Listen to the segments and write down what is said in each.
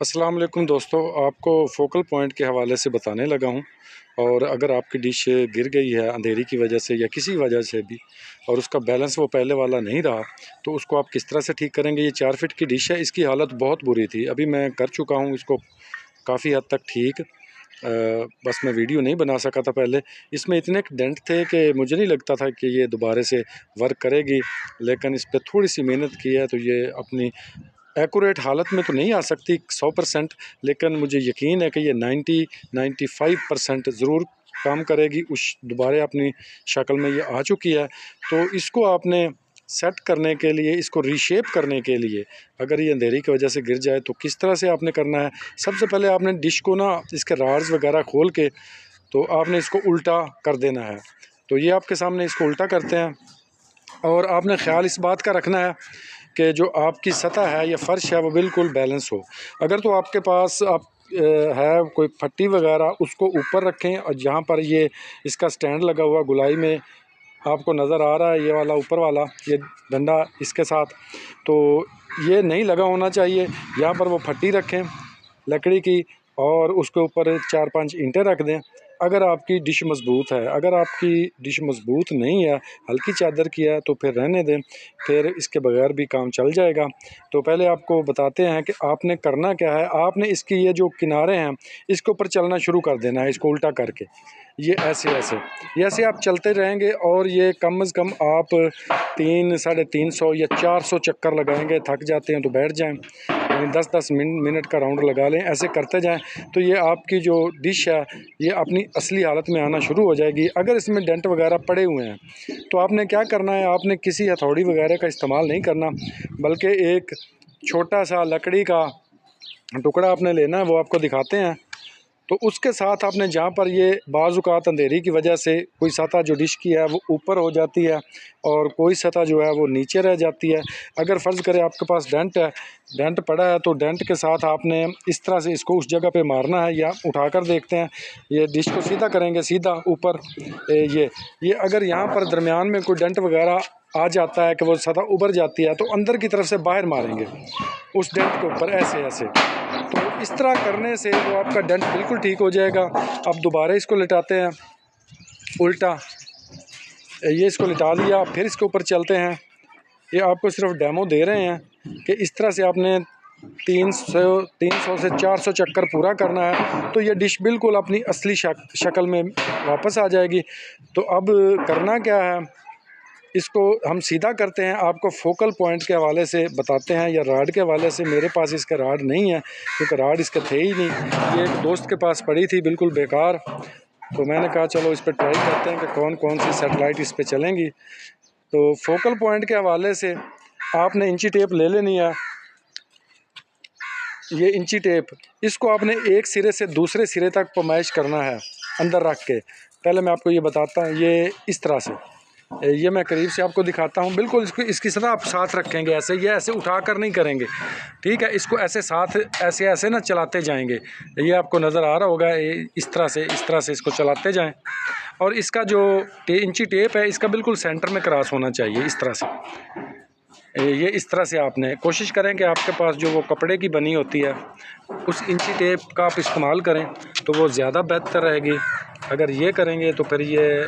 अस्सलाम वालेकुम दोस्तों, आपको फ़ोकल पॉइंट के हवाले से बताने लगा हूँ। और अगर आपकी डिश गिर गई है अंधेरी की वजह से या किसी वजह से भी और उसका बैलेंस वो पहले वाला नहीं रहा, तो उसको आप किस तरह से ठीक करेंगे। ये 4 फीट की डिश है, इसकी हालत बहुत बुरी थी। अभी मैं कर चुका हूँ इसको काफ़ी हद तक ठीक। बस मैं वीडियो नहीं बना सका था पहले। इसमें इतने डेंट थे कि मुझे नहीं लगता था कि ये दोबारा से वर्क करेगी, लेकिन इस पे थोड़ी-सी मेहनत की है तो ये अपनी एक्यूरेट हालत में तो नहीं आ सकती 100%, लेकिन मुझे यकीन है कि ये 90-95% ज़रूर काम करेगी। उस दोबारा अपनी शक्ल में ये आ चुकी है। तो इसको आपने सेट करने के लिए, इसको रीशेप करने के लिए, अगर ये अंधेरी की वजह से गिर जाए तो किस तरह से आपने करना है। सबसे पहले आपने डिश को ना इसके राड्स वगैरह खोल के तो आपने इसको उल्टा कर देना है। तो ये आपके सामने इसको उल्टा करते हैं और आपने ख़्याल इस बात का रखना है कि जो आपकी सतह है या फ़र्श है वो बिल्कुल बैलेंस हो। अगर तो आपके पास है कोई फट्टी वगैरह, उसको ऊपर रखें और जहाँ पर ये इसका स्टैंड लगा हुआ गोलाई में आपको नज़र आ रहा है, ये वाला ऊपर वाला ये डंडा इसके साथ, तो ये नहीं लगा होना चाहिए। यहाँ पर वो फट्टी रखें लकड़ी की और उसके ऊपर 4-5 ईंटें रख दें। अगर आपकी डिश मज़बूत है, अगर आपकी डिश मज़बूत नहीं है, हल्की चादर की है, तो फिर रहने दें, फिर इसके बगैर भी काम चल जाएगा। तो पहले आपको बताते हैं कि आपने करना क्या है। आपने इसकी ये जो किनारे हैं इसके ऊपर चलना शुरू कर देना है, इसको उल्टा करके। ये ऐसे आप चलते रहेंगे और ये कम से कम आप 300-350 या 400 चक्कर लगाएंगे। थक जाते हैं तो बैठ जाएं, यानी 10-10 मिनट का राउंड लगा लें। ऐसे करते जाएं तो ये आपकी जो डिश है ये अपनी असली हालत में आना शुरू हो जाएगी। अगर इसमें डेंट वगैरह पड़े हुए हैं तो आपने क्या करना है, आपने किसी हथौड़ी वगैरह का इस्तेमाल नहीं करना, बल्कि एक छोटा सा लकड़ी का टुकड़ा आपने लेना है, वो आपको दिखाते हैं। तो उसके साथ आपने जहाँ पर ये बाज़-औक़ात अंधेरी की वजह से कोई सतह जो डिश की है वो ऊपर हो जाती है और कोई सतह जो है वो नीचे रह जाती है। अगर फ़र्ज़ करें आपके पास डेंट है, डेंट पड़ा है, तो डेंट के साथ आपने इस तरह से इसको उस जगह पे मारना है। या उठाकर देखते हैं, ये डिश को सीधा करेंगे, सीधा ऊपर ये अगर यहाँ पर दरमियान में कोई डेंट वगैरह आ जाता है कि वो सतह उभर जाती है, तो अंदर की तरफ से बाहर मारेंगे उस डेंट के ऊपर ऐसे। तो इस तरह करने से वो आपका डेंट बिल्कुल ठीक हो जाएगा। अब दोबारा इसको लिटाते हैं उल्टा, ये इसको लिटा लिया, फिर इसके ऊपर चलते हैं। ये आपको सिर्फ डेमो दे रहे हैं कि इस तरह से आपने 300 से 400 चक्कर पूरा करना है, तो ये डिश बिल्कुल अपनी असली शक्ल में वापस आ जाएगी। तो अब करना क्या है, इसको हम सीधा करते हैं। आपको फ़ोकल पॉइंट के हवाले से बताते हैं या राड के हवाले से। मेरे पास इसका राड नहीं है क्योंकि राड इसके थे ही नहीं, ये एक दोस्त के पास पड़ी थी बिल्कुल बेकार। तो मैंने कहा चलो इस पर ट्राई करते हैं कि कौन कौन सी सेटेलाइट इस पर चलेंगी। तो फ़ोकल पॉइंट के हवाले से आपने इंची टेप ले लेनी है। ये इंची टेप, इसको आपने एक सिरे से दूसरे सिरे तक पमाइश करना है अंदर रख के। पहले मैं आपको ये बताता हूँ, ये इस तरह से, ये मैं करीब से आपको दिखाता हूँ। बिल्कुल इसकी सतह आप साथ रखेंगे ऐसे, ये ऐसे उठा कर नहीं करेंगे, ठीक है। इसको ऐसे साथ ऐसे ना चलाते जाएंगे। ये आपको नज़र आ रहा होगा, इस तरह से इसको चलाते जाएं। और इसका जो इंची टेप है इसका बिल्कुल सेंटर में क्रॉस होना चाहिए, इस तरह से। ये इस तरह से आपने कोशिश करें कि आपके पास जो वो कपड़े की बनी होती है उस इंची टेप का आप इस्तेमाल करें तो वो ज़्यादा बेहतर रहेगी। अगर ये करेंगे तो फिर ये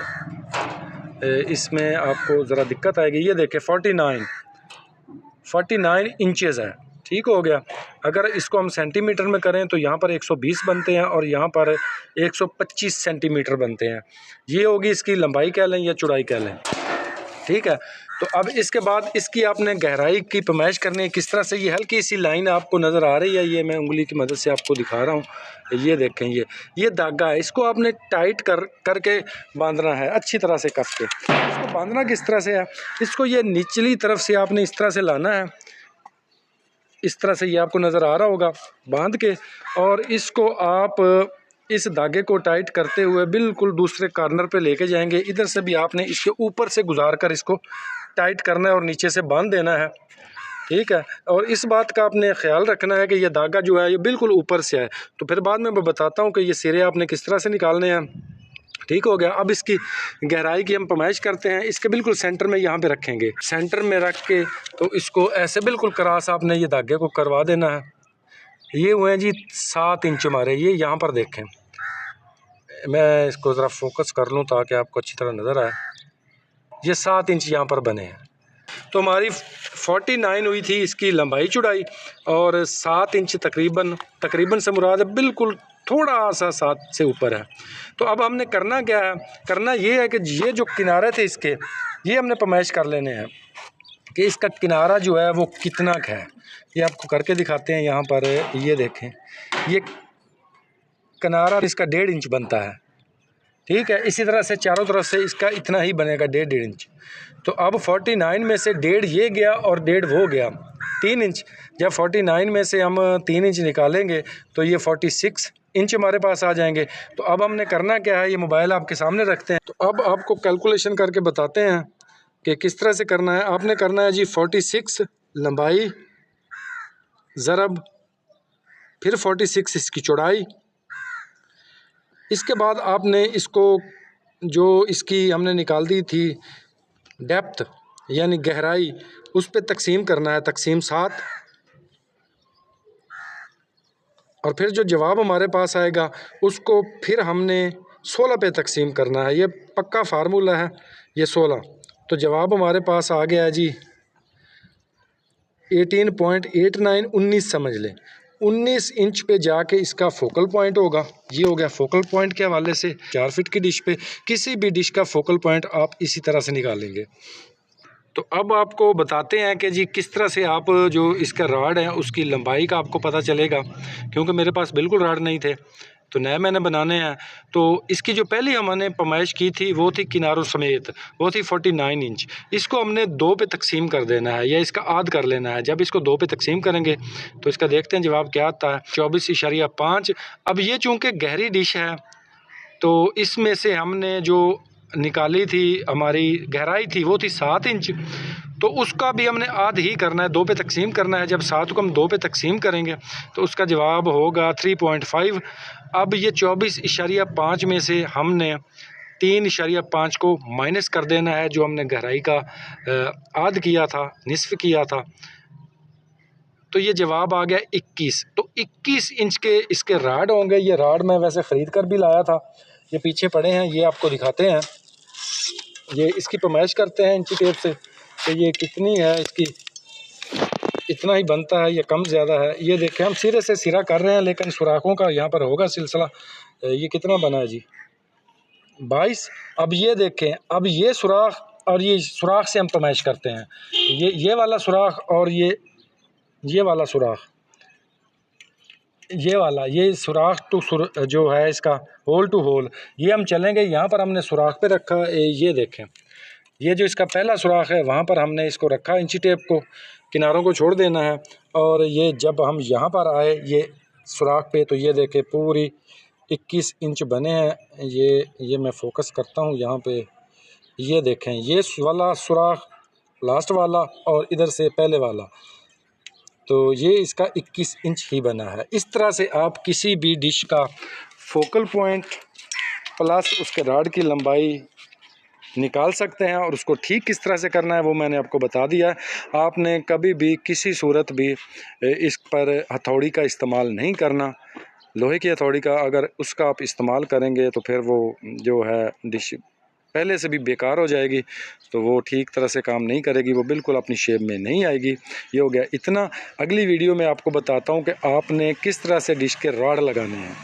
इसमें आपको ज़रा दिक्कत आएगी। ये देखें 49 इंचेस है, ठीक हो गया। अगर इसको हम सेंटीमीटर में करें तो यहाँ पर 120 बनते हैं और यहाँ पर 125 सेंटीमीटर बनते हैं। ये होगी इसकी लंबाई कह लें या चौड़ाई कह लें, ठीक है। तो अब इसके बाद इसकी आपने गहराई की पैमाइश करनी है। किस तरह से, ये हल्की सी लाइन आपको नज़र आ रही है, ये मैं उंगली की मदद से आपको दिखा रहा हूँ। ये देखें, ये धागा है, इसको आपने टाइट करके बांधना है अच्छी तरह से कस के। इसको बांधना किस तरह से है, इसको ये निचली तरफ से आपने इस तरह से लाना है, इस तरह से, ये आपको नज़र आ रहा होगा, बांध के। और इसको आप इस धागे को टाइट करते हुए बिल्कुल दूसरे कॉर्नर पे लेके जाएंगे। इधर से भी आपने इसके ऊपर से गुजार कर इसको टाइट करना है और नीचे से बांध देना है, ठीक है। और इस बात का आपने ख्याल रखना है कि ये धागा जो है ये बिल्कुल ऊपर से है। तो फिर बाद में मैं बताता हूँ कि ये सिरे आपने किस तरह से निकालने हैं, ठीक हो गया। अब इसकी गहराई की हम पैमाइश करते हैं। इसके बिल्कुल सेंटर में यहाँ पे रखेंगे, सेंटर में रख के तो इसको ऐसे बिल्कुल क्रॉस आपने ये धागे को करवा देना है। ये हुए हैं जी 7 इंच हमारे। ये यहाँ पर देखें, मैं इसको ज़रा फोकस कर लूँ ताकि आपको अच्छी तरह नज़र आए। ये 7 इंच यहाँ पर बने हैं। तो हमारी 49 हुई थी इसकी लंबाई चौड़ाई, और 7 इंच तकरीबन से मुराद है बिल्कुल थोड़ा सा 7 से ऊपर है। तो अब हमने करना क्या है, करना ये है कि ये जो किनारे थे इसके, ये हमने पैमाइश कर लेने हैं कि इसका किनारा जो है वो कितना का है। ये आपको करके दिखाते हैं। यहाँ पर ये देखें, ये किनारा इसका 1.5 इंच बनता है, ठीक है। इसी तरह से चारों तरफ से इसका इतना ही बनेगा, 1.5 इंच। तो अब 49 में से 1.5 ये गया और 1.5 वो गया, 3 इंच। जब 49 में से हम 3 इंच निकालेंगे तो ये 46 इंच हमारे पास आ जाएंगे। तो अब हमने करना क्या है, ये मोबाइल आपके सामने रखते हैं। तो अब आपको कैलकुलेशन करके बताते हैं कि किस तरह से करना है। आपने करना है जी 46 लंबाई ज़रब फिर 46 इसकी चौड़ाई। इसके बाद आपने इसको, जो इसकी हमने निकाल दी थी डेप्थ यानी गहराई, उस पे तकसीम करना है, तकसीम 7। और फिर जो जवाब हमारे पास आएगा उसको फिर हमने 16 पे तकसीम करना है। ये पक्का फार्मूला है, ये 16। तो जवाब हमारे पास आ गया है जी 18.89, 19 समझ लें। 19 इंच पे जाके इसका फोकल पॉइंट होगा। ये हो गया फोकल पॉइंट के हवाले से। 4 फीट की डिश पे किसी भी डिश का फोकल पॉइंट आप इसी तरह से निकालेंगे। तो अब आपको बताते हैं कि जी किस तरह से आप जो इसका राड है उसकी लंबाई का आपको पता चलेगा, क्योंकि मेरे पास बिल्कुल राड नहीं थे, तो नए मैंने बनाने हैं। तो इसकी जो पहली हमने पैमाइश की थी वो थी किनारों समेत, वो थी 49 इंच। इसको हमने 2 पे तकसीम कर देना है या इसका आध कर लेना है। जब इसको 2 पे तकसीम करेंगे तो इसका देखते हैं जवाब क्या आता है, 24.5। अब ये चूँकि गहरी डिश है तो इसमें से हमने जो निकाली थी, हमारी गहराई थी वो थी 7 इंच, तो उसका भी हमने आध ही करना है, 2 पे तकसीम करना है। जब 7 को हम 2 पे तकसीम करेंगे तो उसका जवाब होगा 3.5। अब ये 24.5 में से हमने 3.5 को माइनस कर देना है, जो हमने गहराई का आध किया था, निस्फ किया था। तो ये जवाब आ गया 21। तो 21 इंच के इसके राड होंगे। ये राड मैं वैसे ख़रीद कर भी लाया था, ये पीछे पड़े हैं, ये आपको दिखाते हैं। ये इसकी पैमाइश करते हैं इंची टेप से कि ये कितनी है, इसकी इतना ही बनता है या कम ज़्यादा है। ये देखें, हम सिरे से सिरा कर रहे हैं लेकिन सुराखों का यहाँ पर होगा सिलसिला। ये कितना बना है जी, 22। अब ये देखें, अब ये सुराख और ये सुराख से हम पैमाइश करते हैं। ये वाला सुराख और ये वाला सुराख, ये वाला, ये सुराख टू जो है इसका होल टू होल, ये हम चलेंगे। यहाँ पर हमने सुराख पे रखा, ये देखें, ये जो इसका पहला सुराख है वहाँ पर हमने इसको रखा, इंची टेप को किनारों को छोड़ देना है। और ये जब हम यहाँ पर आए ये सुराख पे, तो ये देखें पूरी 21 इंच बने हैं। ये मैं फोकस करता हूँ यहाँ पे, ये देखें, ये वाला सुराख लास्ट वाला और इधर से पहले वाला, तो ये इसका 21 इंच ही बना है। इस तरह से आप किसी भी डिश का फोकल पॉइंट प्लस उसके राड की लंबाई निकाल सकते हैं, और उसको ठीक किस तरह से करना है वो मैंने आपको बता दिया है। आपने कभी भी किसी सूरत भी इस पर हथौड़ी का इस्तेमाल नहीं करना। लोहे की हथौड़ी का अगर उसका आप इस्तेमाल करेंगे तो फिर वो जो है डिश पहले से भी बेकार हो जाएगी, तो वो ठीक तरह से काम नहीं करेगी, वो बिल्कुल अपनी शेप में नहीं आएगी। ये हो गया इतना। अगली वीडियो में आपको बताता हूँ कि आपने किस तरह से डिश के राड लगाने हैं।